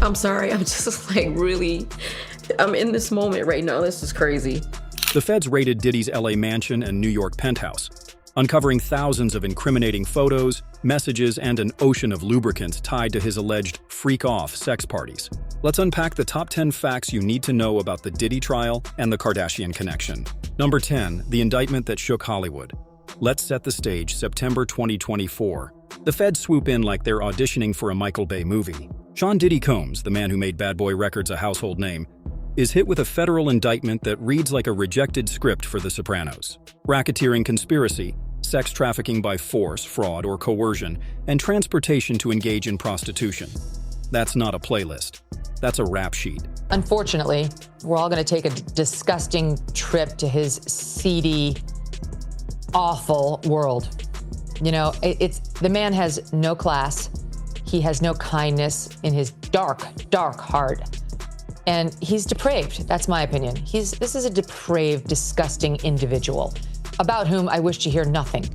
I'm sorry, I'm just like really, I'm in this moment right now. This is crazy. The feds raided Diddy's LA mansion and New York penthouse, uncovering thousands of incriminating photos, messages, and an ocean of lubricants tied to his alleged freak-off sex parties. Let's unpack the top 10 facts you need to know about the Diddy trial and the Kardashian connection. Number 10, the indictment that shook Hollywood. Let's set the stage. September 2024. The feds swoop in like they're auditioning for a Michael Bay movie. Sean Diddy Combs, the man who made Bad Boy Records a household name, is hit with a federal indictment that reads like a rejected script for The Sopranos. Racketeering conspiracy, sex trafficking by force, fraud, or coercion, and transportation to engage in prostitution. That's not a playlist. That's a rap sheet. Unfortunately, we're all going to take a disgusting trip to his seedy, awful world. You know, the man has no class. He has no kindness in his dark, dark heart. And he's depraved. That's my opinion. This is a depraved, disgusting individual about whom I wish to hear nothing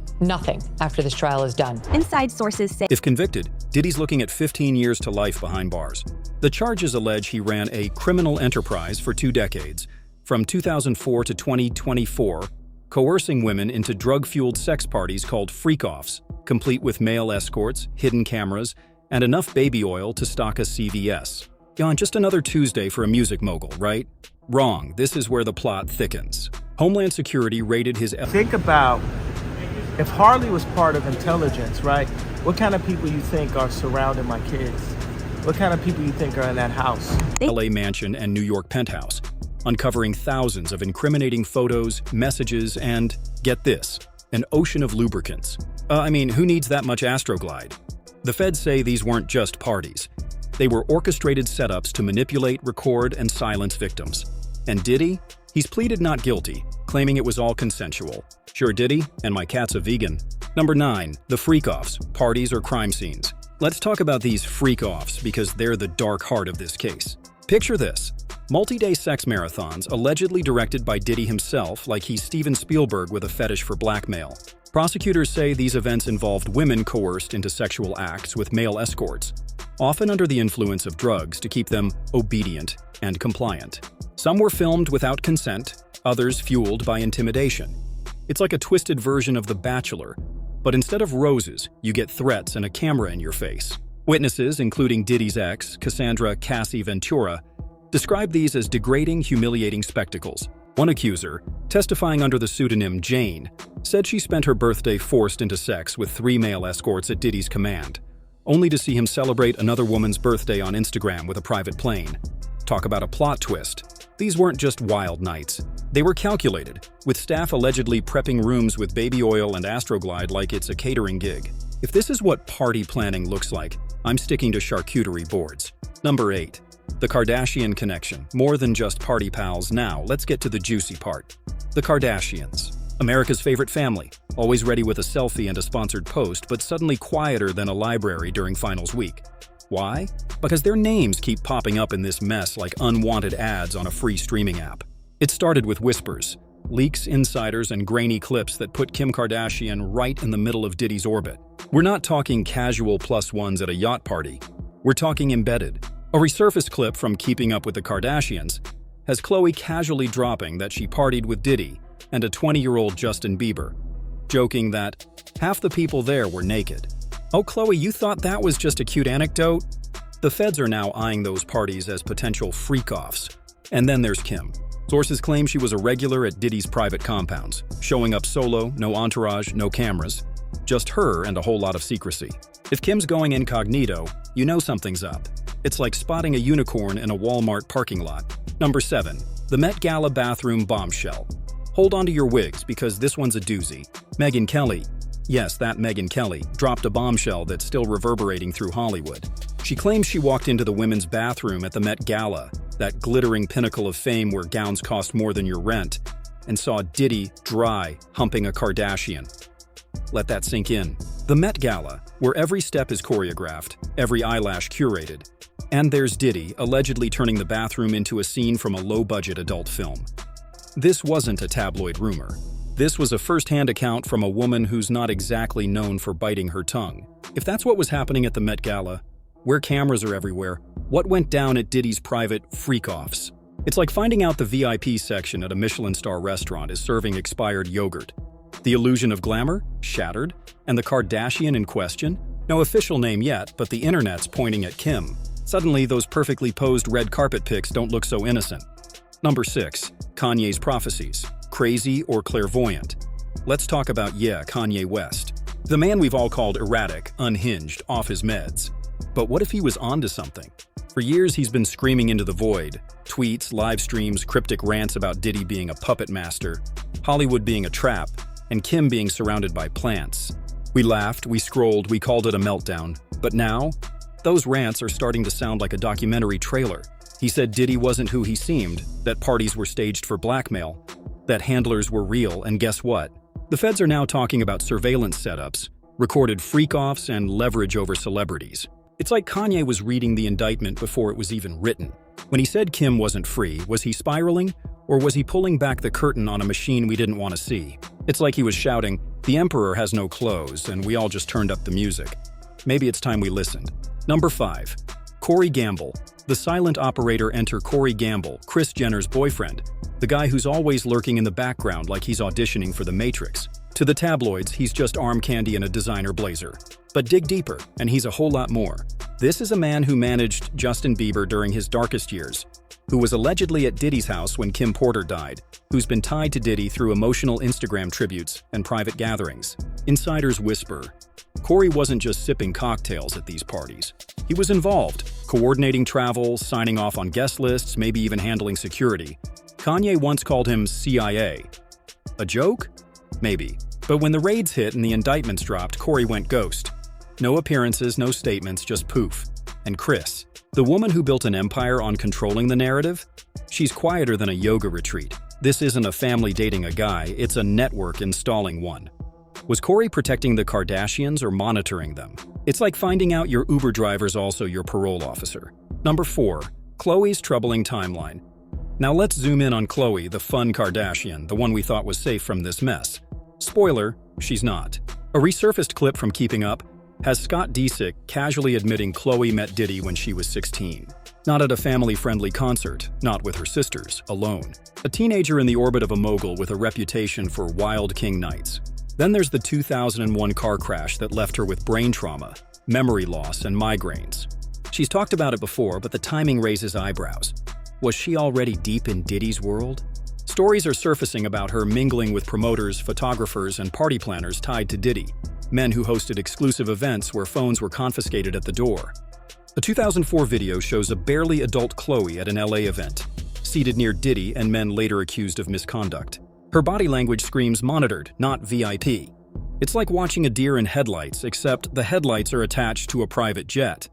after this trial is done. Inside sources say, if convicted, Diddy's looking at 15 years to life behind bars. The charges allege he ran a criminal enterprise for 2 decades, from 2004 to 2024, coercing women into drug-fueled sex parties called freak-offs, complete with male escorts, hidden cameras, and enough baby oil to stock a CVS. On just another Tuesday for a music mogul, right? Wrong. This is where the plot thickens. Homeland Security raided his... Think about if Harley was part of intelligence, right? What kind of people you think are surrounding my kids? What kind of people you think are in that house? LA mansion and New York penthouse, uncovering thousands of incriminating photos, messages, and, get this, an ocean of lubricants. Who needs that much Astroglide? The feds say these weren't just parties. They were orchestrated setups to manipulate, record, and silence victims. And Diddy? He's pleaded not guilty, claiming it was all consensual. Sure, Diddy, and my cat's a vegan. Number 9, the freak-offs, parties or crime scenes. Let's talk about these freak-offs because they're the dark heart of this case. Picture this. Multi-day sex marathons allegedly directed by Diddy himself, like he's Steven Spielberg with a fetish for blackmail. Prosecutors say these events involved women coerced into sexual acts with male escorts, often under the influence of drugs to keep them obedient and compliant. Some were filmed without consent, others fueled by intimidation. It's like a twisted version of The Bachelor, but instead of roses, you get threats and a camera in your face. Witnesses, including Diddy's ex, Cassandra Cassie Ventura, described these as degrading, humiliating spectacles. One accuser, testifying under the pseudonym Jane, said she spent her birthday forced into sex with 3 male escorts at Diddy's command, only to see him celebrate another woman's birthday on Instagram with a private plane. Talk about a plot twist. These weren't just wild nights. They were calculated, with staff allegedly prepping rooms with baby oil and Astroglide like it's a catering gig. If this is what party planning looks like, I'm sticking to charcuterie boards. Number 8. The Kardashian connection. More than just party pals now, let's get to the juicy part. The Kardashians. America's favorite family, always ready with a selfie and a sponsored post, but suddenly quieter than a library during finals week. Why? Because their names keep popping up in this mess like unwanted ads on a free streaming app. It started with whispers, leaks, insiders, and grainy clips that put Kim Kardashian right in the middle of Diddy's orbit. We're not talking casual +1s at a yacht party. We're talking embedded. A resurfaced clip from Keeping Up with the Kardashians has Khloe casually dropping that she partied with Diddy and a 20-year-old Justin Bieber, joking that half the people there were naked. Oh, Khloe, you thought that was just a cute anecdote? The feds are now eyeing those parties as potential freak-offs. And then there's Kim. Sources claim she was a regular at Diddy's private compounds, showing up solo, no entourage, no cameras, just her and a whole lot of secrecy. If Kim's going incognito, you know something's up. It's like spotting a unicorn in a Walmart parking lot. Number 7. The Met Gala bathroom bombshell. Hold on to your wigs because this one's a doozy. Megyn Kelly, yes, that Megyn Kelly, dropped a bombshell that's still reverberating through Hollywood. She claims she walked into the women's bathroom at the Met Gala, that glittering pinnacle of fame where gowns cost more than your rent, and saw Diddy dry humping a Kardashian. Let that sink in. The Met Gala, where every step is choreographed, every eyelash curated. And there's Diddy allegedly turning the bathroom into a scene from a low-budget adult film. This wasn't a tabloid rumor. This was a first-hand account from a woman who's not exactly known for biting her tongue. If that's what was happening at the Met Gala, where cameras are everywhere, What went down at Diddy's private freak-offs? It's like finding out the VIP section at a Michelin star restaurant is serving expired yogurt. The illusion of glamour? Shattered. And the Kardashian in question? No official name yet, but the internet's pointing at Kim. Suddenly, those perfectly posed red carpet pics don't look so innocent. Number 6. Kanye's prophecies. Crazy or clairvoyant? Let's talk about, Kanye West. The man we've all called erratic, unhinged, off his meds. But what if he was onto something? For years, he's been screaming into the void. Tweets, live streams, cryptic rants about Diddy being a puppet master, Hollywood being a trap, and Kim being surrounded by plants. We laughed, we scrolled, we called it a meltdown. But now, those rants are starting to sound like a documentary trailer. He said Diddy wasn't who he seemed, that parties were staged for blackmail, that handlers were real, and guess what? The feds are now talking about surveillance setups, recorded freak-offs, and leverage over celebrities. It's like Kanye was reading the indictment before it was even written. When he said Kim wasn't free, was he spiraling, or was he pulling back the curtain on a machine we didn't want to see? It's like he was shouting, "The emperor has no clothes," and we all just turned up the music. Maybe it's time we listened. Number 5. Corey Gamble. The silent operator. Enter Corey Gamble, Kris Jenner's boyfriend, the guy who's always lurking in the background like he's auditioning for The Matrix. To the tabloids, he's just arm candy and a designer blazer. But dig deeper, and he's a whole lot more. This is a man who managed Justin Bieber during his darkest years, who was allegedly at Diddy's house when Kim Porter died, who's been tied to Diddy through emotional Instagram tributes and private gatherings. Insiders whisper, Corey wasn't just sipping cocktails at these parties. He was involved, coordinating travel, signing off on guest lists, maybe even handling security. Kanye once called him CIA. A joke? Maybe. But when the raids hit and the indictments dropped, Corey went ghost. No appearances, no statements, just poof. And Kris, the woman who built an empire on controlling the narrative? She's quieter than a yoga retreat. This isn't a family dating a guy, it's a network installing one. Was Corey protecting the Kardashians or monitoring them? It's like finding out your Uber driver's also your parole officer. Number 4. Khloe's troubling timeline. Now let's zoom in on Khloe, the fun Kardashian, the one we thought was safe from this mess. Spoiler, she's not. A resurfaced clip from Keeping Up has Scott Disick casually admitting Khloe met Diddy when she was 16. Not at a family-friendly concert, not with her sisters, alone. A teenager in the orbit of a mogul with a reputation for wild king nights. Then there's the 2001 car crash that left her with brain trauma, memory loss, and migraines. She's talked about it before, but the timing raises eyebrows. Was she already deep in Diddy's world? Stories are surfacing about her mingling with promoters, photographers, and party planners tied to Diddy, men who hosted exclusive events where phones were confiscated at the door. A 2004 video shows a barely adult Khloe at an LA event, seated near Diddy and men later accused of misconduct. Her body language screams monitored, not VIP. It's like watching a deer in headlights, except the headlights are attached to a private jet.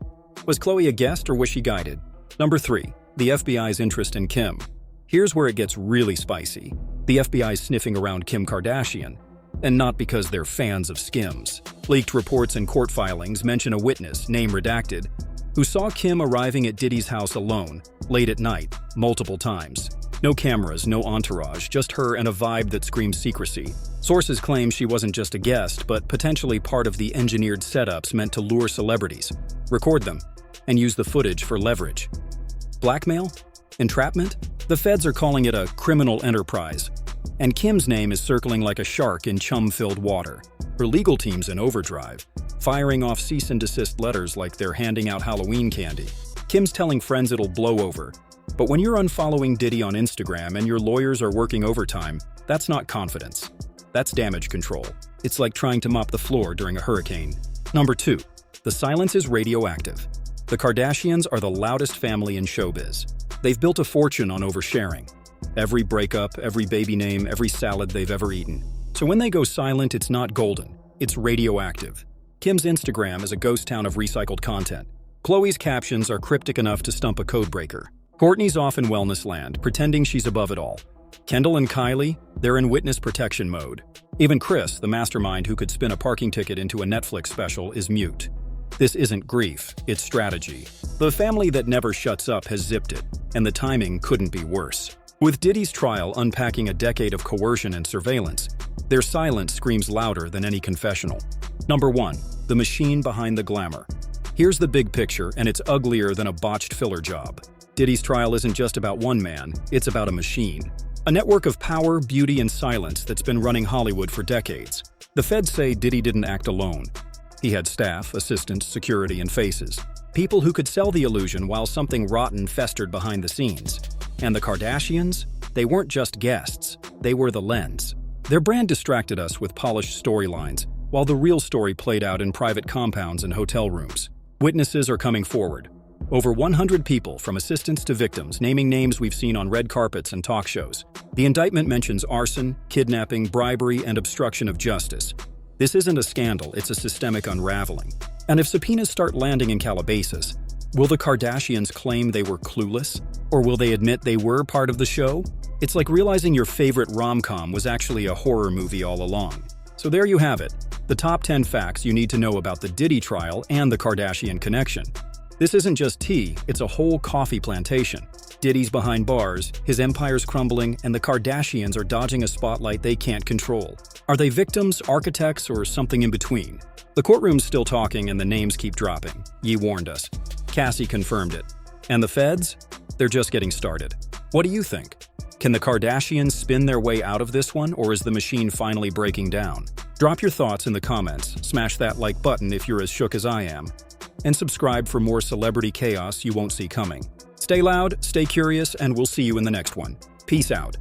Was Khloe a guest or was she guided? Number 3. The FBI's interest in Kim. Here's where it gets really spicy. The FBI's sniffing around Kim Kardashian. And not because they're fans of Skims. Leaked reports and court filings mention a witness, name redacted, who saw Kim arriving at Diddy's house alone, late at night, multiple times. No cameras, no entourage, just her and a vibe that screams secrecy. Sources claim she wasn't just a guest, but potentially part of the engineered setups meant to lure celebrities, record them, and use the footage for leverage. Blackmail? Entrapment? The feds are calling it a criminal enterprise. And Kim's name is circling like a shark in chum-filled water. Her legal team's in overdrive, firing off cease and desist letters like they're handing out Halloween candy. Kim's telling friends it'll blow over. But when you're unfollowing Diddy on Instagram and your lawyers are working overtime, that's not confidence. That's damage control. It's like trying to mop the floor during a hurricane. Number 2. The silence is radioactive. The Kardashians are the loudest family in showbiz. They've built a fortune on oversharing. Every breakup, every baby name, every salad they've ever eaten. So when they go silent, it's not golden. It's radioactive. Kim's Instagram is a ghost town of recycled content. Khloe's captions are cryptic enough to stump a codebreaker. Kourtney's off in wellness land, pretending she's above it all. Kendall and Kylie, they're in witness protection mode. Even Kris, the mastermind who could spin a parking ticket into a Netflix special, is mute. This isn't grief, it's strategy. The family that never shuts up has zipped it, and the timing couldn't be worse. With Diddy's trial unpacking a decade of coercion and surveillance, their silence screams louder than any confessional. Number 1. The machine behind the glamour. Here's the big picture, and it's uglier than a botched filler job. Diddy's trial isn't just about one man, it's about a machine. A network of power, beauty, and silence that's been running Hollywood for decades. The feds say Diddy didn't act alone. He had staff, assistants, security, and faces. People who could sell the illusion while something rotten festered behind the scenes. And the Kardashians? They weren't just guests, they were the lens. Their brand distracted us with polished storylines, while the real story played out in private compounds and hotel rooms. Witnesses are coming forward. Over 100 people, from assistants to victims, naming names we've seen on red carpets and talk shows. The indictment mentions arson, kidnapping, bribery, and obstruction of justice. This isn't a scandal, it's a systemic unraveling. And if subpoenas start landing in Calabasas, will the Kardashians claim they were clueless? Or will they admit they were part of the show? It's like realizing your favorite rom-com was actually a horror movie all along. So there you have it, the top 10 facts you need to know about the Diddy trial and the Kardashian connection. This isn't just tea, it's a whole coffee plantation. Diddy's behind bars, his empire's crumbling, and the Kardashians are dodging a spotlight they can't control. Are they victims, architects, or something in between? The courtroom's still talking and the names keep dropping. Ye warned us. Cassie confirmed it. And the feds? They're just getting started. What do you think? Can the Kardashians spin their way out of this one, or is the machine finally breaking down? Drop your thoughts in the comments, smash that like button if you're as shook as I am, and subscribe for more celebrity chaos you won't see coming. Stay loud, stay curious, and we'll see you in the next one. Peace out.